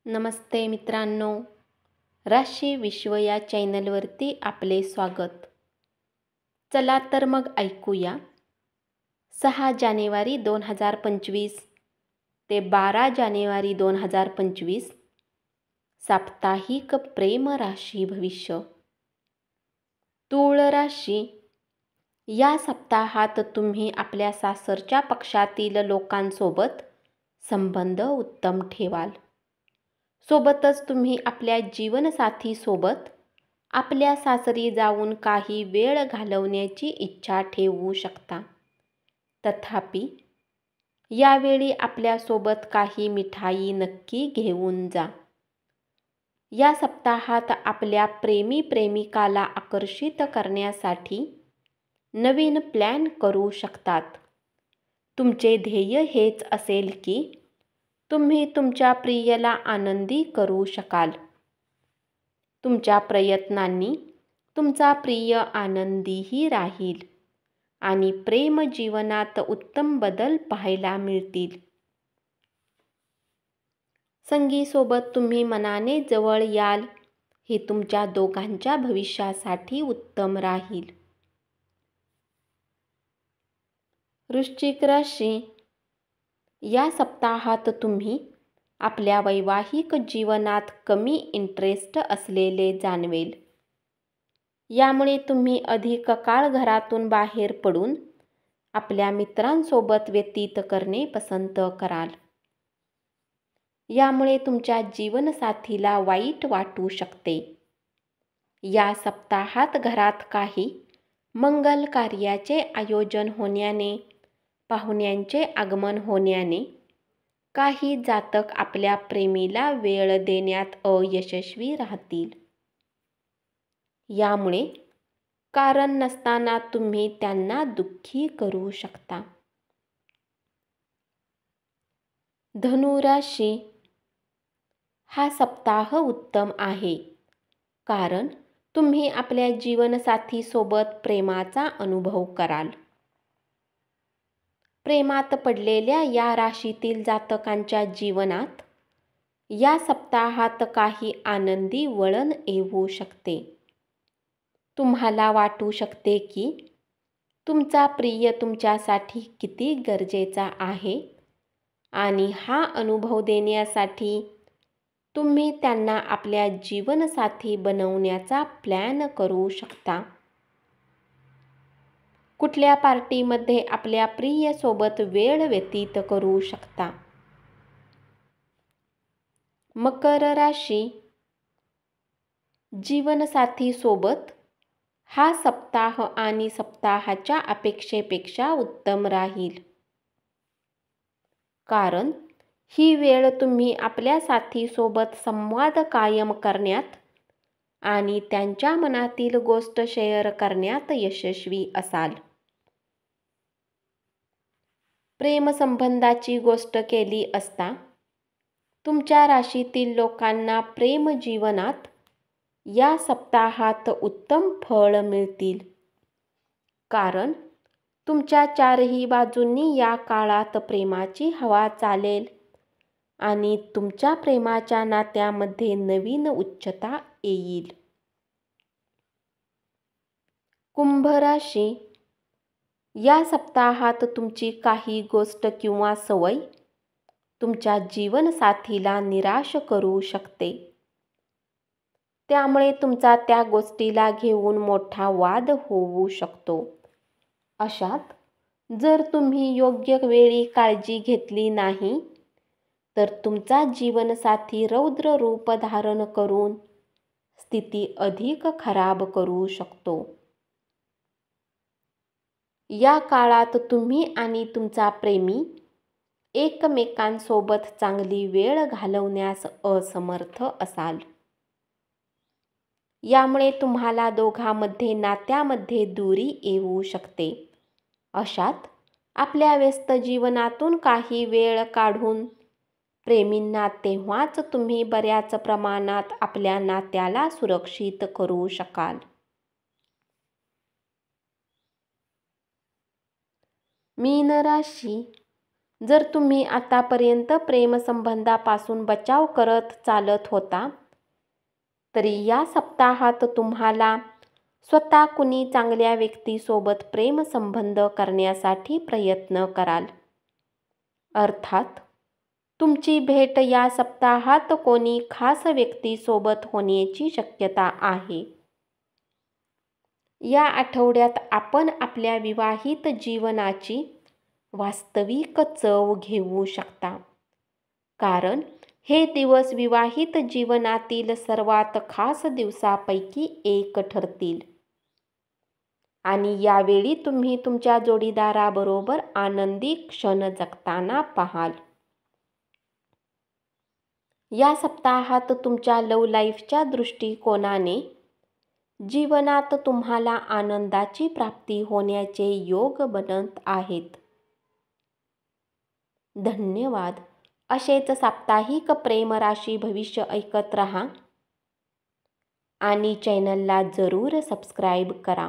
नमस्ते मित्रांनो, राशी विश्व या चॅनलवरती आपले स्वागत. चला तर मग ऐकूया 6 जानेवारी 2025 ते 12 जानेवारी 2025 साप्ताहिक प्रेम राशी भविष्य. तूळ राशी. या सप्ताहात तुम्ही आपल्या सासरच्या पक्षातील लोकांसोबत संबंध उत्तम ठेवाल. सोबतच तुम्ही आपल्या जीवनसाथीसोबत आपल्या सासरी जाऊन काही वेळ घालवण्याची इच्छा ठेवू शकता. तथापि यावेळी आपल्यासोबत काही मिठाई नक्की घेऊन जा. या सप्ताहात आपल्या प्रेमिकाला आकर्षित करण्यासाठी नवीन प्लॅन करू शकतात. तुमचे ध्येय हेच असेल की तुम्ही तुमच्या प्रियला आनंदी करू शकाल. तुमच्या प्रयत्नांनी तुमचा प्रिय आनंदीही राहील आणि प्रेम जीवनात उत्तम बदल पाहायला मिळतील. संगीसोबत तुम्ही मनाने जवळ याल हे तुमच्या दोघांच्या भविष्यासाठी उत्तम राहील. वृश्चिक राशी. या सप्ताहात तुम्ही आपल्या वैवाहिक जीवनात कमी इंटरेस्ट असलेले जाणवेल. यामुळे तुम्ही अधिक काळ घरातून बाहेर पडून आपल्या मित्रांसोबत व्यतीत करणे पसंत कराल. यामुळे तुमच्या जीवनसाथीला वाईट वाटू शकते. या सप्ताहात घरात काही मंगल कार्याचे आयोजन होण्याने, पाहुण्यांचे आगमन होण्याने काही जातक आपल्या प्रेमीला वेळ देण्यात अयशस्वी राहतील. यामुळे कारण नसताना तुम्ही त्यांना दुःखी करू शकता. धनु राशी. हा सप्ताह उत्तम आहे, कारण तुम्ही आपल्या जीवनसाथीसोबत प्रेमाचा अनुभव कराल. प्रेमात पडलेल्या या राशीतील जातकांच्या जीवनात या सप्ताहात काही आनंदी वळण येऊ शकते. तुम्हाला वाटू शकते की तुमचा प्रिय तुमच्यासाठी किती गरजेचा आहे आणि हा अनुभव देण्यासाठी तुम्ही त्यांना आपल्या जीवनसाथी बनवण्याचा प्लॅन करू शकता. कुठल्या पार्टीमध्ये आपल्या प्रिय सोबत वेळ व्यतीत करू शकता. मकर राशी. जीवनसाथीसोबत हा सप्ताह आणि सप्ताहाच्या अपेक्षेपेक्षा उत्तम राहील, कारण ही वेळ तुम्ही आपल्या साथीसोबत संवाद कायम करण्यात आणि त्यांच्या मनातील गोष्ट शेअर करण्यात यशस्वी असाल. प्रेमसंबंधाची गोष्ट केली असता तुमच्या राशीतील लोकांना प्रेम जीवनात या सप्ताहात उत्तम फळ मिळतील, कारण तुमच्या चारही बाजूंनी या काळात प्रेमाची हवा चालेल आणि तुमच्या प्रेमाच्या नात्यामध्ये नवीन उच्चता येईल. कुंभ राशी. या सप्ताहात तुमची काही गोष्ट किंवा सवय तुमच्या जीवनसाथीला निराश करू शकते. त्यामुळे तुमचा त्या गोष्टीला घेऊन मोठा वाद होऊ शकतो. अशात जर तुम्ही योग्य वेळी काळजी घेतली नाही तर तुमचा जीवनसाथी रौद्र रूप धारण करून स्थिती अधिक खराब करू शकतो. या काळात तुम्ही आणि तुमचा प्रेमी एकमेकांसोबत चांगली वेळ घालवण्यास असमर्थ असाल. यामुळे तुम्हाला दोघांमध्ये नात्यामध्ये दुरी येऊ शकते. अशात आपल्या व्यस्त जीवनातून काही वेळ काढून प्रेमींना तेव्हाच तुम्ही बऱ्याच प्रमाणात आपल्या नात्याला सुरक्षित करू शकाल. मीन राशी. जर तुम्ही आतापर्यंत प्रेमसंबंधापासून बचाव करत चालत होता, तरी या सप्ताहात तुम्हाला स्वतः कुणी चांगल्या व्यक्तीसोबत प्रेमसंबंध करण्यासाठी प्रयत्न कराल. अर्थात तुमची भेट या सप्ताहात कोणी खास व्यक्तीसोबत होण्याची शक्यता आहे. या आठवड्यात आपण आपल्या विवाहित जीवनाची वास्तविक चव घेऊ शकता, कारण हे दिवस विवाहित जीवनातील सर्वात खास दिवसांपैकी एक ठरतील आणि यावेळी तुम्ही तुमच्या जोडीदाराबरोबर आनंदी क्षण जगताना पाहाल. या सप्ताहात तुमच्या लव्ह लाईफच्या दृष्टिकोनाने जीवनात तुम्हाला आनंदाची प्राप्ती होण्याचे योग बनत आहेत. धन्यवाद. असेच साप्ताहिक प्रेम राशी भविष्य ऐकत रहा आणि चॅनलला जरूर सबस्क्राईब करा.